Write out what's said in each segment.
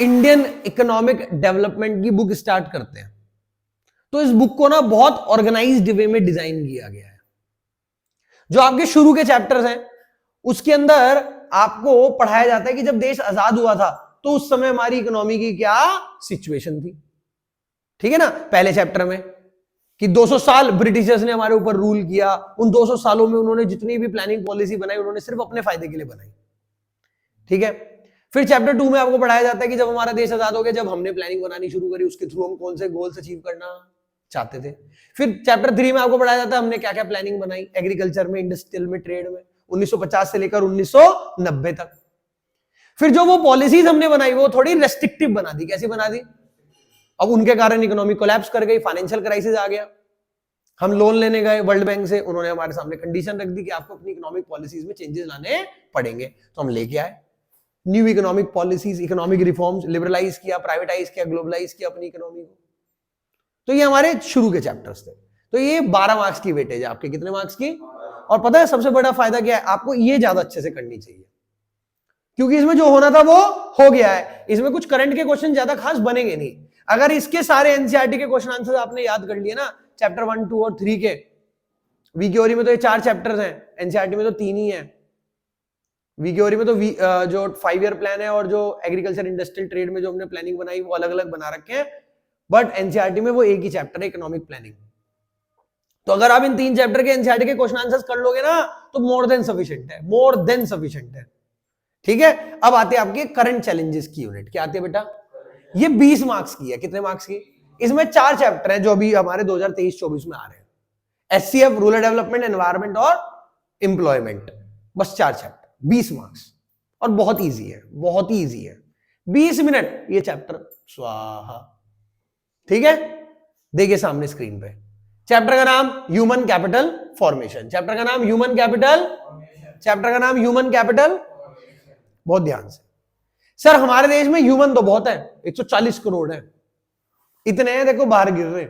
Indian economic development की book start करते हैं, तो इस बुक को ना बहुत ऑर्गेनाइज्ड वे में डिजाइन किया गया है। जो आपके शुरू के चैप्टर्स हैं उसके अंदर आपको पढ़ाया जाता है कि जब देश आजाद हुआ था तो उस समय हमारी इकोनॉमी की क्या सिचुएशन थी, ठीक है ना। पहले चैप्टर में कि 200 साल ब्रिटिशर्स ने हमारे ऊपर रूल किया, उन 200 सालों में उन्होंने जितनी भी प्लानिंग पॉलिसी बनाई उन्होंने सिर्फ अपने फायदे के लिए बनाई, ठीक है। फिर चैप्टर 2 में आपको पढ़ाया जाता है कि जब हमारा देश आजाद हो गया, जब हमने प्लानिंग बनानी शुरू करी, उसके थ्रू हम कौन से गोल्स अचीव करना चाहते थे। फिर चैप्टर 3 में आपको पढ़ाया जाता है हमने क्या क्या प्लानिंग बनाई एग्रीकल्चर में, इंडस्ट्रियल में, ट्रेड में, 1950 से लेकर 1990 तक। फिर जो वो पॉलिसीज हमने बनाई वो थोड़ी रेस्ट्रिक्टिव बना दी। कैसी बना दी? अब उनके कारण इकोनॉमी कोलैप्स कर गई, फाइनेंशियल क्राइसिस आ गया। हम लोन लेने गए वर्ल्ड बैंक से, उन्होंने हमारे सामने कंडीशन रख दी कि आपको अपनी इकोनॉमिक पॉलिसीज में चेंजेस लाने पड़ेंगे, तो हम लेके आए new economic policies, economic reforms, liberalise किया, प्राइवेटाइज किया, ग्लोबलाइज किया अपनी इकोनॉमी को। तो ये हमारे शुरू के चैप्टर्स थे। तो ये 12 मार्क्स की वेटेज है आपके। कितने मार्क्स की? और पता है सबसे बड़ा फायदा क्या है, आपको ये ज्यादा अच्छे से करनी चाहिए क्योंकि इसमें जो होना था वो हो गया है। इसमें कुछ करंट के क्वेश्चन ज्यादा खास बनेंगे नहीं। अगर इसके सारे एनसीईआरटी के क्वेश्चन आंसर आपने याद कर लिए ना, चैप्टर 1, 2 और 3 के, वीक्योरी में तो ये 4 चैप्टर्स हैं, एनसीईआरटी में तो 3 ही है। वीक्योरी में तो जो 5 ईयर प्लान है और जो एग्रीकल्चर इंडस्ट्रियल ट्रेड में जो हमने प्लानिंग बनाई वो अलग अलग बना रखे हैं, बट एनसीईआरटी में वो एक ही चैप्टर है, इकोनॉमिक प्लानिंग। तो अगर आप इन 3 चैप्टर के एनसीईआरटी के क्वेश्चन आंसर्स कर लोगे ना तो मोर देन सफिशिएंट है, मोर देन सफिशिएंट है, ठीक है। अब आते हैं आपके करंट चैलेंजेस की यूनिट। क्या आती है बेटा? ये 20 मार्क्स की है। कितने मार्क्स की? इसमें 4 चैप्टर हैं जो अभी हमारे 2023-24 में आ रहे हैं, एचसीएफ, रूरल डेवलपमेंट, एनवायरमेंट और एम्प्लॉयमेंट। बस 4 चैप्टर, 20 मार्क्स, और बहुत इजी है, बहुत ही इजी है। 20 मिनट ये चैप्टर स्वाहा, ठीक है। देखिए सामने स्क्रीन पे चैप्टर का नाम ह्यूमन कैपिटल फॉर्मेशन, चैप्टर का नाम ह्यूमन कैपिटल, चैप्टर का नाम ह्यूमन कैपिटल। बहुत ध्यान से। सर हमारे देश में ह्यूमन तो बहुत है, 140 करोड़ है, इतने हैं देखो बाहर गिर रहे।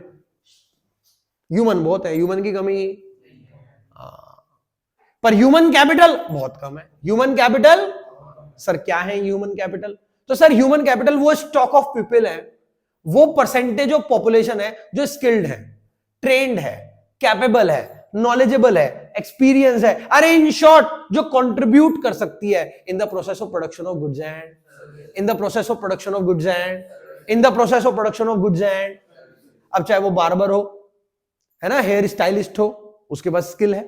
ह्यूमन बहुत है, ह्यूमन की कमी, पर ह्यूमन कैपिटल बहुत कम है। ह्यूमन कैपिटल, सर क्या है ह्यूमन कैपिटल? तो सर ह्यूमन कैपिटल वो स्टॉक ऑफ पीपल है, वो परसेंटेज ऑफ पॉपुलेशन है जो स्किल्ड है, ट्रेंड है, कैपेबल है, नॉलेजेबल है, एक्सपीरियंस है, अरे इन शॉर्ट जो कंट्रीब्यूट कर सकती है in the process of production of goods and, in the process of production of goods and, in the process of production of goods and. अब चाहे वो बार्बर हो, है ना, हेयर स्टाइलिस्ट हो, उसके पास स्किल है,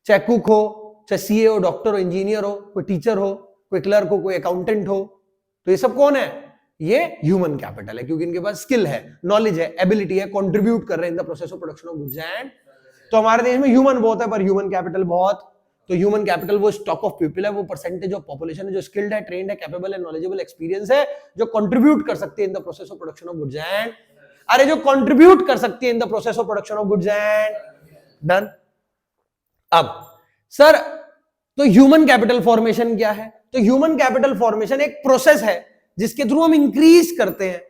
चाहे कुक हो, चाहे सीए हो, डॉक्टर हो, इंजीनियर हो, कोई टीचर हो, कोई क्लर्क हो, कोई अकाउंटेंट हो, तो ये सब कौन है? ये ह्यूमन कैपिटल है, क्योंकि इनके पास स्किल है, नॉलेज है, एबिलिटी है, कंट्रीब्यूट कर रहे हैं in the process of production of goods and. तो हमारे देश में ह्यूमन बहुत है पर ह्यूमन कैपिटल बहुत। तो ह्यूमन कैपिटल वो स्टॉक ऑफ पीपल है, वो परसेंटेज ऑफ पॉपुलेशन है जो स्किल्ड है, ट्रेंड है, कैपेबल है, नॉलेजेबल, एक्सपीरियंस है, जो कंट्रीब्यूट कर सकती है in the process of production of goods and. अरे जो कंट्रीब्यूट कर सकती है in the process of production of goods and. Done. अब सर तो ह्यूमन कैपिटल फॉर्मेशन क्या है? तो ह्यूमन कैपिटल फॉर्मेशन एक प्रोसेस है जिसके थ्रू हम इंक्रीज करते हैं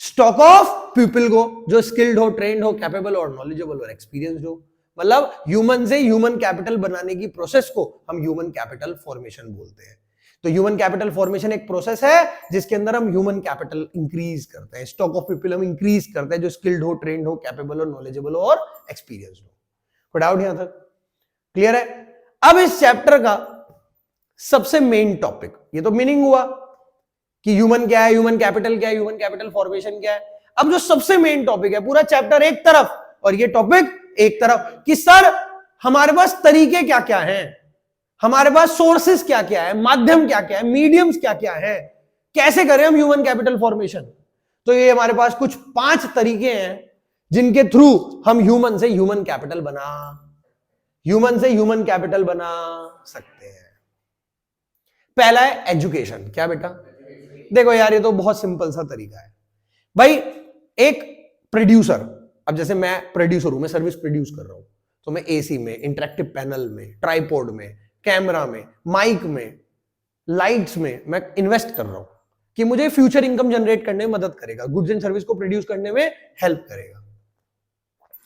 स्टॉक ऑफ पीपल को, जो स्किल्ड हो, ट्रेंड हो, कैपेबल और नॉलेजेबल और एक्सपीरियंस हो। मतलब ह्यूमन से ह्यूमन कैपिटल बनाने की प्रोसेस को हम ह्यूमन कैपिटल फॉर्मेशन बोलते हैं। तो ह्यूमन कैपिटल फॉर्मेशन एक प्रोसेस है जिसके अंदर हम ह्यूमन कैपिटल इंक्रीज करते हैं, स्टॉक ऑफ पीपल हम इंक्रीज करते हैं जो स्किल्ड हो, ट्रेंड हो, कैपेबल हो, नॉलेजेबल और एक्सपीरियंस हो। कोई डाउट यहां तक? क्लियर है? अब इस चैप्टर का सबसे मेन टॉपिक, ये तो मीनिंग हुआ कि ह्यूमन क्या है, ह्यूमन कैपिटल क्या है, ह्यूमन कैपिटल फॉर्मेशन क्या है। अब जो सबसे मेन टॉपिक है, पूरा चैप्टर एक तरफ और ये टॉपिक एक तरफ, कि सर हमारे पास तरीके क्या क्या हैं, हमारे पास सोर्सेस क्या क्या है, माध्यम क्या क्या है, मीडियम्स क्या क्या है, कैसे करें हम ह्यूमन कैपिटल फॉर्मेशन। तो ये हमारे पास कुछ 5 तरीके हैं जिनके थ्रू हम ह्यूमन से ह्यूमन कैपिटल बना सकते हैं। पहला है एजुकेशन। क्या बेटा? देखो यार ये तो बहुत सिंपल सा तरीका है भाई। एक प्रोड्यूसर, अब जैसे मैं प्रोड्यूसर हूं, मैं सर्विस प्रोड्यूस कर रहा हूं, तो मैं एसी में, इंटरेक्टिव पैनल में, ट्राइपॉड में, कैमरा में, माइक में, लाइट्स में मैं इन्वेस्ट कर रहा हूं कि मुझे फ्यूचर इनकम जनरेट करने में मदद करेगा, गुड्स एंड सर्विस को प्रोड्यूस करने में हेल्प करेगा।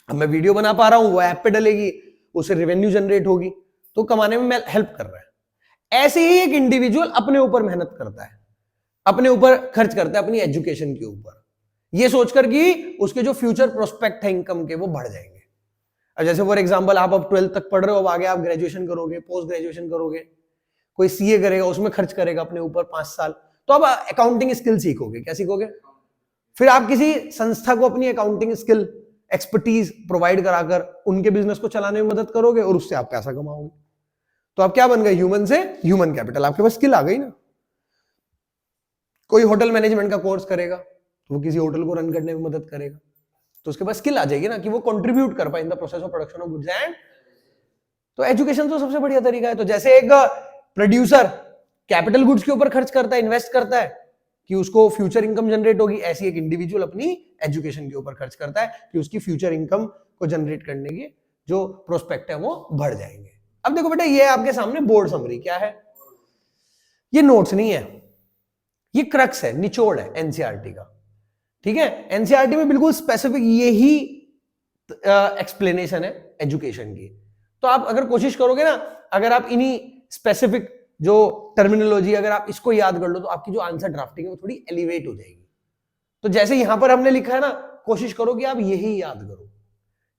अब मैं वीडियो बना पा रहा हूं, वो ऐप पे डलेगी, उससे रेवेन्यू जनरेट होगी, तो कमाने में हेल्प कर रहा है। ऐसे ही एक इंडिविजुअल अपने ऊपर मेहनत करता है, अपने ऊपर खर्च करता है, अपनी एजुकेशन के ऊपर, ये सोचकर कि उसके जो फ्यूचर प्रोस्पेक्ट है इनकम के वो बढ़ जाएंगे। अब जैसे फॉर एग्जांपल आप अब 12th तक पढ़ रहे हो, अब आगे आप ग्रेजुएशन करोगे, पोस्ट ग्रेजुएशन करोगे, कोई सीए करेगा, उसमें खर्च करेगा अपने ऊपर 5 साल, तो अब अकाउंटिंग स्किल सीखोगे। क्या सीखोगे? फिर आप किसी संस्था को अपनी अकाउंटिंग स्किल एक्सपर्टीज प्रोवाइड कराकर उनके बिजनेस को चलाने में मदद करोगे और उससे आप पैसा कमाओगे। तो आप क्या बन गए? ह्यूमन से ह्यूमन कैपिटल, आपके पास स्किल आ गई ना। कोई होटल मैनेजमेंट का कोर्स करेगा तो वो किसी होटल को रन करने में मदद करेगा, तो उसके पास स्किल आ जाएगी ना कि वो कंट्रीब्यूट कर पाए in the process of production of goods and. तो एजुकेशन तो सबसे बढ़िया तरीका है। तो जैसे एक प्रोड्यूसर कैपिटल गुड्स के ऊपर खर्च करता है, इन्वेस्ट करता है कि उसको फ्यूचर इनकम जनरेट होगी, ऐसी एक इंडिविजुअल अपनी एजुकेशन के ऊपर खर्च करता है कि उसकी फ्यूचर इनकम को जनरेट करने के जो प्रोस्पेक्ट है वो बढ़ जाएंगे। अब देखो बेटा, ये आपके सामने बोर्ड समरी क्या है, ये नोट्स नहीं है, ये क्रक्स है, निचोड़ है एनसीईआरटी का। ठीक है, एनसीईआरटी में बिल्कुल स्पेसिफिक यही एक्सप्लेनेशन है एजुकेशन की। तो आप अगर कोशिश करोगे ना, अगर आप इन्हीं स्पेसिफिक जो टर्मिनोलॉजी अगर आप इसको याद कर लो तो आपकी जो आंसर ड्राफ्टिंग है वो थोड़ी एलिवेट हो जाएगी। तो जैसे यहां पर हमने लिखा है ना, कोशिश करो कि आप यही याद करो।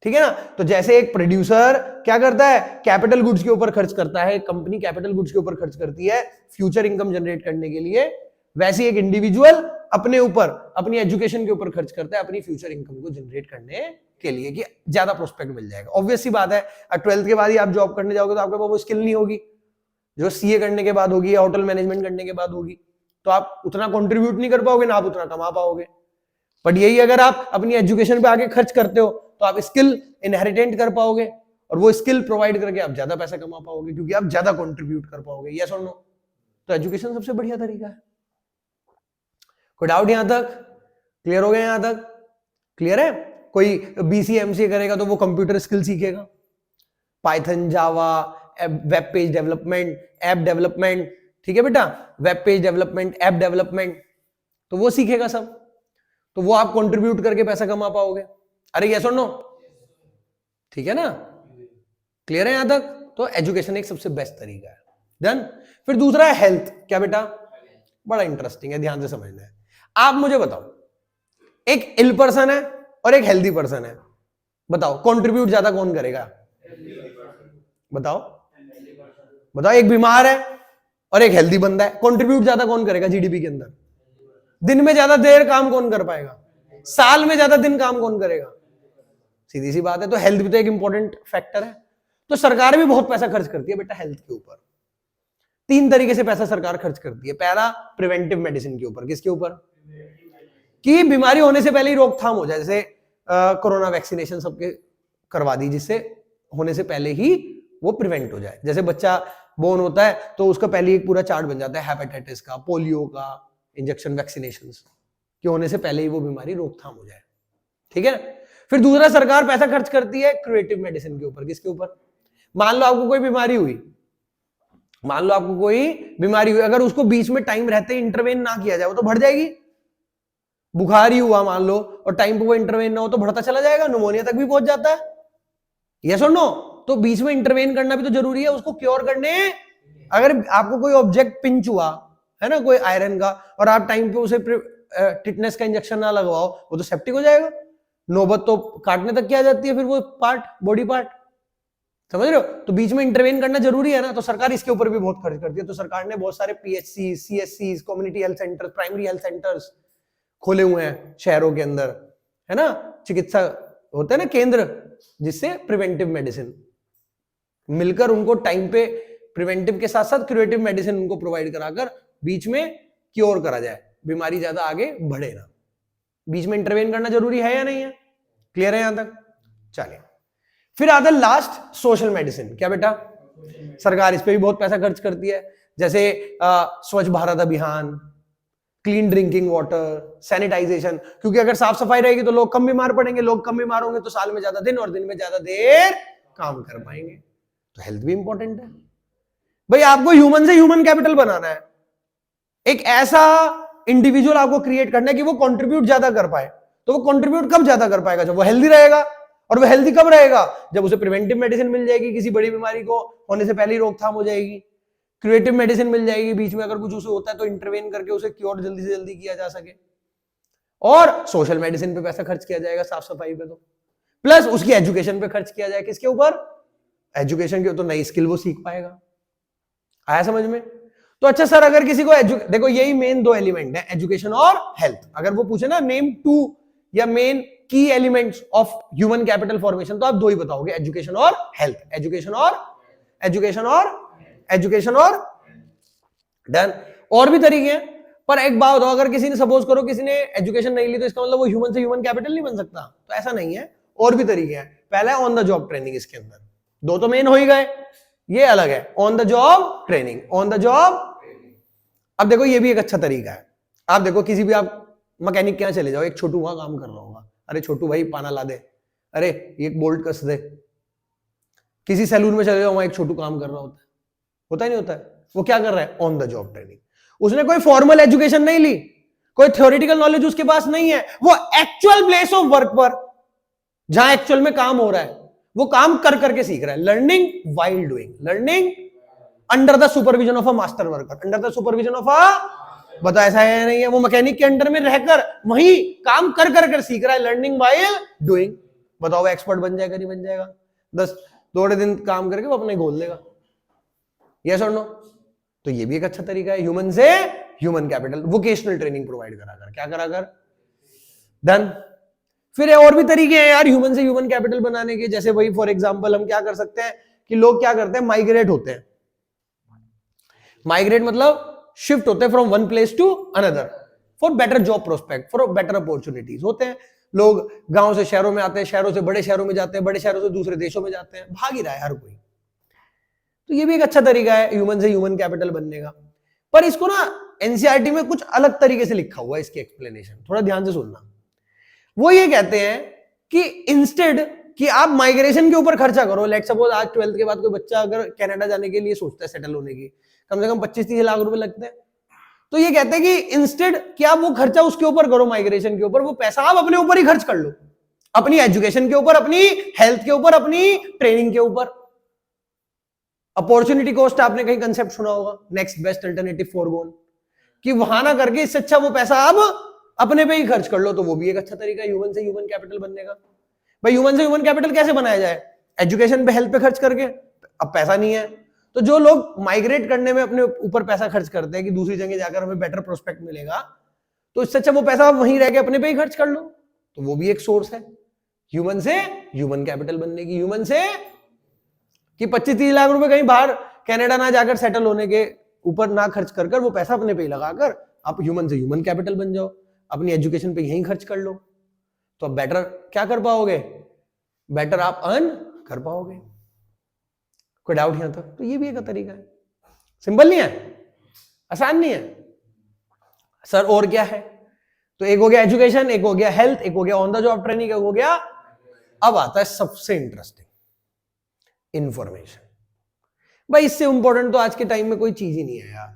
ठीक है ना। तो जैसे एक प्रोड्यूसर क्या करता है, कैपिटल गुड्स के ऊपर खर्च करता है, कंपनी कैपिटल गुड्स के ऊपर खर्च करती है फ्यूचर इनकम जनरेट करने के लिए, वैसे एक इंडिविजुअल अपने ऊपर अपनी एजुकेशन के ऊपर खर्च करता है अपनी फ्यूचर इनकम को जनरेट करने के लिए कि ज्यादा प्रोस्पेक्ट मिल जाएगा। ऑब्वियस सी बात है, 12th के बाद ही आप जॉब करने जाओगे तो आपके पास वो स्किल नहीं होगी जो सीए करने के बाद होगी या होटल मैनेजमेंट करने के बाद होगी, तो आप उतना कंट्रीब्यूट नहीं कर पाओगे ना आप उतना कमा पाओगे। बट यही अगर आप अपनी एजुकेशन पे आगे खर्च करते हो तो आप स्किल इनहेरिटेंट कर पाओगे और वो स्किल प्रोवाइड करके आप ज्यादा पैसा कमा पाओगे क्योंकि आप ज्यादा कंट्रीब्यूट कर पाओगे। यस और नो? तो एजुकेशन सबसे बढ़िया तरीका है। कोई डाउट यहां तक? क्लियर हो गया? यहां तक क्लियर है? कोई बीसीए एमसीए करेगा तो वो कंप्यूटर स्किल सीखेगा, Python, Java, web page development, app development. ठीक है बेटा, web page development, app development, तो वो सीखेगा सब, तो वो आप कंट्रीब्यूट करके पैसा कमा पाओगे। अरे यस और नो? ठीक है ना? क्लियर है यहां तक? तो एजुकेशन एक सबसे बेस्ट तरीका है। डन। फिर दूसरा है हेल्थ। क्या बेटा? बड़ा इंटरेस्टिंग है, ध्यान से समझना है। आप मुझे बताओ, एक इल पर्सन है और एक हेल्दी पर्सन है, बताओ कंट्रीब्यूट ज्यादा कौन करेगा? बताओ बताओ। एक बीमार है और एक हेल्दी बंदा है, कंट्रीब्यूट ज्यादा कौन करेगा जीडीपी के अंदर? दिन में ज्यादा देर काम कौन कर पाएगा? साल में ज्यादा दिन काम कौन करेगा? सीधी सी बात है। तो हेल्थ भी तो एक इंपॉर्टेंट फैक्टर है। तो सरकार भी बहुत पैसा खर्च करती है बेटा हेल्थ के ऊपर। 3 तरीके से पैसा सरकार खर्च करती है। पहला, प्रिवेंटिव मेडिसिन के ऊपर। किसके ऊपर? कि बीमारी होने से पहले ही रोकथाम हो जाए, जैसे कोरोना वैक्सीनेशन सबके करवा दी जिससे होने से पहले ही वो प्रिवेंट हो जाए। जैसे बच्चा बोर्न होता है तो उसका पहले एक पूरा चार्ट बन जाता है हेपेटाइटिस का, पोलियो का, इंजेक्शन, वैक्सीनेशन के होने से पहले ही वो बीमारी रोकथाम हो जाए। ठीक है। फिर दूसरा, सरकार पैसा खर्च करती है क्रिएटिव मेडिसिन के ऊपर। किसके ऊपर? मान लो आपको कोई बीमारी हुई, मान लो आपको कोई बीमारी हुई, अगर उसको बीच में टाइम रहते इंटरवेन ना किया जाए वो तो बढ़ जाएगी। बुखार ही हुआ मान लो और टाइम पे वो इंटरवेन ना हो तो बढ़ता चला जाएगा, निमोनिया तक भी पहुंच जाता है। यस और नो? तो बीच में इंटरवेन करना भी तो जरूरी है उसको क्योर करने। अगर आपको कोई ऑब्जेक्ट पिंच हुआ है ना, कोई आयरन का, और आप टाइम पे उसे टिटनेस का इंजेक्शन ना लगवाओ, वो तो सेप्टिक हो जाएगा, नौबत तो काटने तक क्या जाती है फिर वो पार्ट, बॉडी पार्ट। समझ रहे हो? तो बीच में इंटरवेन करना जरूरी है ना, तो सरकार इसके ऊपर भी बहुत खर्च करती है। तो सरकार ने बहुत सारे PHC, CSC, community health centre, primary health centres खोले हुए हैं शहरों के अंदर, है ना, चिकित्सा होते हैं ना केंद्र, जिससे प्रिवेंटिव मेडिसिन मिलकर उनको टाइम पे प्रिवेंटिव के साथ साथ क्यूरेटिव मेडिसिन उनको प्रोवाइड कराकर बीच में क्योर करा जाए, बीमारी ज्यादा आगे बढ़े ना। बीच में इंटरवेन करना जरूरी है या नहीं है? क्लियर है यहां तक? चलिए, फिर आता है लास्ट, सोशल मेडिसिन। क्या बेटा? सरकार इस पे भी बहुत पैसा खर्च करती है, जैसे स्वच्छ भारत अभियान, क्लीन ड्रिंकिंग वाटर, सैनिटाइजेशन। क्योंकि अगर साफ सफाई रहेगी तो लोग कम बीमार पड़ेंगे, लोग कम बीमार होंगे तो साल में ज्यादा दिन और दिन में ज्यादा देर काम कर पाएंगे। तो हेल्थ भी इंपॉर्टेंट है भाई। आपको ह्यूमन से ह्यूमन कैपिटल बनाना है, एक ऐसा इंडिविजुअल आपको क्रिएट करना है कि वो कंट्रीब्यूट ज्यादा कर पाए। तो वो कंट्रीब्यूट कब ज्यादा कर पाएगा? जब वो हेल्दी रहेगा। और वो हेल्दी कब रहेगा? जब उसे प्रिवेंटिव मेडिसिन मिल जाएगी, किसी बड़ी बीमारी को होने से पहले ही रोकथाम हो जाएगी। क्रिएटिव मेडिसिन मिल जाएगी बीच में, अगर कुछ उसे होता है तो इंटरवेन करके उसे क्योर जल्दी से जल्दी किया जा सके। और सोशल मेडिसिन पे पैसा खर्च किया जाएगा, साफ सफाई पे, तो प्लस उसकी एजुकेशन पे खर्च किया जाए, किसके ऊपर, एजुकेशन के, तो नई स्किल वो सीख पाएगा। आया समझ में? तो अच्छा सर, अगर किसी को देखो यही मेन दो एलिमेंट है, एजुकेशन और हेल्थ। अगर वो पूछे ना नेम 2 या मेन की elements of human capital formation, तो आप दो ही बताओगे, एजुकेशन और हेल्थ, एजुकेशन और डन। और भी तरीके हैं, पर एक बात बताओ, अगर किसी ने सपोज करो किसी ने एजुकेशन नहीं ली, तो इसका मतलब वो ह्यूमन से ह्यूमन कैपिटल नहीं बन सकता? तो ऐसा नहीं है, और भी तरीके हैं। पहला है ऑन द जॉब ट्रेनिंग, इसके अंदर दो तो मेन हो ही गए, ये अलग है, on the job training, on the job. अब देखो ये भी एक अच्छा तरीका है। आप देखो किसी भी आप मैकेनिक के यहाँ चले जाओ, एक छोटू वहां काम कर रहा होगा, अरे छोटू भाई पाना ला दे, अरे ये एक बोल्ट कस दे। किसी सैलून में चले जाओ, वहां एक छोटू काम कर रहा होता है नहीं होता है? वो क्या कर रहा है? On the job training. उसने कोई फॉर्मल एजुकेशन नहीं ली, कोई थ्योरेटिकल नॉलेज उसके पास नहीं है, वो एक्चुअल प्लेस ऑफ वर्क पर जहां एक्चुअल में काम हो रहा है वो काम कर करके सीख रहा है। Learning while doing, learning under the supervision of a master worker, under the supervision of a, बताओ ऐसा है नहीं है? वो मैकेनिक के अंडर में रहकर वही काम कर कर सीख रहा है, लर्निंग वाइल डूइंग। बताओ एक्सपर्ट बन जाएगा नहीं बन जाएगा? 10 थोड़े दिन काम करके वो अपने घोल लेगा। यस और नो? तो ये भी एक अच्छा तरीका है, ह्यूमन से human capital, vocational training provide कराकर, क्या कराकर, डन। फिर और भी तरीके हैं यार ह्यूमन से ह्यूमन कैपिटल बनाने के, जैसे वही फॉर एग्जांपल हम क्या कर सकते हैं कि लोग क्या करते हैं, माइग्रेट होते हैं। माइग्रेट मतलब शिफ्ट होते हैं from one place to another for better job prospect, for better opportunities. होते हैं लोग गांव से शहरों में आते हैं, शहरों से बड़े शहरों में जाते हैं, बड़े शहरों से दूसरे देशों में जाते हैं, भाग ही रहा है हर कोई। तो ये भी एक अच्छा तरीका है ह्यूमन से ह्यूमन कैपिटल बनने का। पर इसको ना एनसीईआरटी में कुछ अलग तरीके से लिखा हुआ है, इसकी एक्सप्लेनेशन थोड़ा ध्यान से सुनना। वो ये कहते हैं कि इंस्टेड कि आप माइग्रेशन के ऊपर खर्चा करो, लेट सपोज आज 12th के बाद कोई बच्चा अगर कनाडा जाने के लिए सोचता है, सेटल होने की, कम से कम 25-30 लाख रुपए लगते हैं। तो ये कहते हैं कि इंस्टेड कि आप वो खर्चा उसके ऊपर करो, माइग्रेशन के ऊपर, वो पैसा आप अपने ऊपर ही खर्च कर लो, अपनी एजुकेशन के ऊपर, अपनी हेल्थ के ऊपर, अपनी ट्रेनिंग के ऊपर। अपॉर्चुनिटी कॉस्ट आपने कहीं कंसेप्ट सुना होगा, नेक्स्ट बेस्ट अल्टरनेटिव फॉरगोन, कि वहां ना करके इससे अच्छा वो पैसा आप अपने पे ही खर्च कर लो। तो वो भी एक अच्छा तरीका है ह्यूमन से ह्यूमन कैपिटल बनने का। भाई ह्यूमन से ह्यूमन कैपिटल कैसे बनाया जाए? एजुकेशन पे, हेल्थ पे खर्च करके। अब पैसा नहीं है तो जो लोग माइग्रेट करने में अपने ऊपर पैसा खर्च करते हैं कि दूसरी जगह जाकर हमें बेटर प्रोस्पेक्ट मिलेगा, तो इससे अच्छा वो पैसा वहीं रह के अपने पे ही खर्च कर लो। तो वो भी एक सोर्स है ह्यूमन से ह्यूमन कैपिटल बनने की। ह्यूमन से कि 25-30 लाख रुपए कहीं बाहर कनाडा ना जाकर सेटल होने के ऊपर ना खर्च कर वो पैसा अपने पे ही लगाकर आप ह्यूमन से ह्यूमन कैपिटल बन जाओ, अपनी एजुकेशन पे यहीं खर्च कर लो, तो आप बेटर क्या कर पाओगे, बेटर आप अर्न कर पाओगे। कोई डाउट यहां तक? तो ये भी एक तरीका है, सिंपल नहीं है, आसान नहीं है सर। और क्या है? तो एक हो गया एजुकेशन, एक हो गया हेल्थ, एक हो गया ऑन द जॉब ट्रेनिंग, एक हो गया, अब आता है सबसे इंटरेस्टिंग, इंफॉर्मेशन। भाई इससे इंपॉर्टेंट तो आज के टाइम में कोई चीज ही नहीं है यार।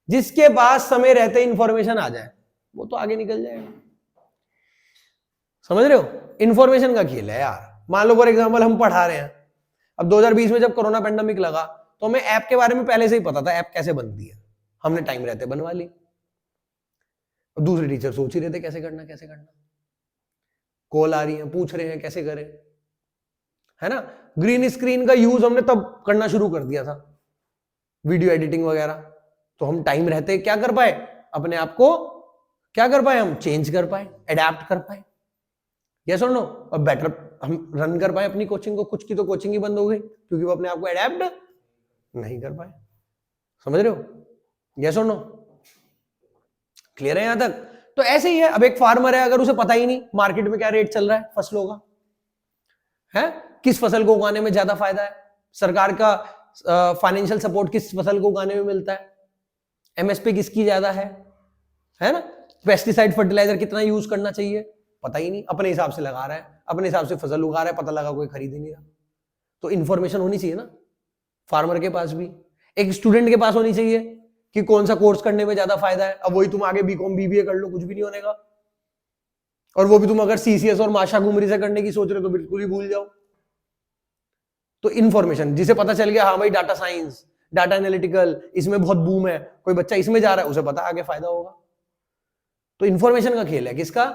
जिसके पास समय रहते इंफॉर्मेशन आ जाए वो तो आगे निकल जाएगा, समझ रहे हो? इंफॉर्मेशन का खेल है यार। मान लो फॉर एग्जांपल हम पढ़ा रहे हैं, अब 2020 में जब कोरोना पेंडेमिक लगा तो हमें ऐप के बारे में पहले से ही पता था, ऐप कैसे बनती है, हमने टाइम रहते बनवा ली। दूसरे टीचर सोच ही रहे थे कैसे करना कैसे करना, कॉल आ रही है, पूछ रहे हैं कैसे करें, है ना। ग्रीन स्क्रीन का यूज हमने तब करना शुरू कर दिया था, वीडियो एडिटिंग वगैरह। तो हम टाइम रहते क्या कर पाए, अपने आप को क्या कर पाए, हम चेंज कर पाए, अडेप्ट कर पाए, यस और नो, और बेटर हम रन कर पाए अपनी कोचिंग को। कुछ की तो कोचिंग ही बंद हो गई क्योंकि वो अपने आप को अडेप्ट नहीं कर पाए, समझ रहे हो? यस और नो, क्लियर है यहां तक? तो ऐसे ही है, अब एक फार्मर है, अगर उसे पता ही नहीं मार्केट में क्या रेट चल रहा है फसलों का, है किस फसल को उगाने में ज्यादा फायदा है, सरकार का फाइनेंशियल सपोर्ट किस फसल को उगाने में मिलता है, एमएसपी किसकी ज्यादा है ना, पेस्टिसाइड फर्टिलाइजर कितना यूज करना चाहिए, पता ही नहीं, अपने हिसाब से लगा रहा है, अपने हिसाब से फसल उगा रहा है, पता लगा कोई खरीद ही नहीं रहा। तो इंफॉर्मेशन होनी चाहिए ना फार्मर के पास भी, एक स्टूडेंट के पास होनी चाहिए कि कौन सा कोर्स करने में ज्यादा फायदा है। अब वही तुम आगे बीकॉम बीबीए कर लो, कुछ भी नहीं होनेगा, और वो भी तुम अगर सीसीएस और माशा घुमरी से करने की सोच रहे हो तो बिल्कुल ही भूल जाओ। तो इंफॉर्मेशन जिसे पता चल गया, हाँ भाई डाटा साइंस, डाटा एनालिटिकल, इसमें बहुत बूम है, कोई बच्चा इसमें जा रहा है, उसे पता आगे फायदा होगा। तो इंफॉर्मेशन का खेल है किसका?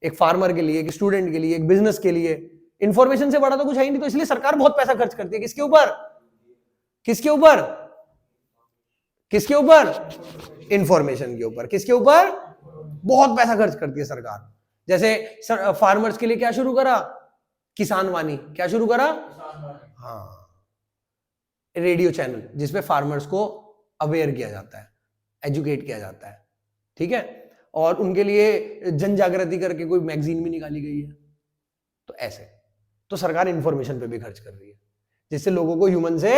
एक फार्मर के लिए, एक स्टूडेंट के लिए, एक बिजनेस के लिए। इंफॉर्मेशन से बड़ा तो कुछ है ही नहीं, तो इसलिए सरकार बहुत पैसा खर्च करती है किसके ऊपर? किसके ऊपर? किसके ऊपर? इंफॉर्मेशन के ऊपर। किसके ऊपर? बहुत पैसा खर्च करती है सरकार। जैसे फार्मर्स के लिए क्या शुरू करा? किसान वाणी। क्या शुरू करा? हाँ, रेडियो चैनल जिसपे फार्मर्स को अवेयर किया जाता है, एजुकेट किया जाता है, ठीक है। और उनके लिए जन जागृति करके कोई मैगजीन भी निकाली गई है। तो ऐसे तो सरकार इंफॉर्मेशन पे भी खर्च कर रही है, जिससे लोगों को ह्यूमन से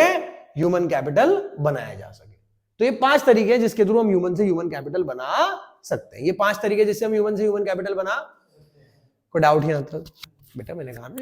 ह्यूमन कैपिटल बनाया जा सके। तो ये 5 तरीके हैं जिसके थ्रू हम ह्यूमन से ह्यूमन कैपिटल बना सकते हैं। ये 5 तरीके जिससे हम ह्यूमन से ह्यूमन कैपिटल बना। कोई डाउट यहां तक? बेटा मैंने कहा ना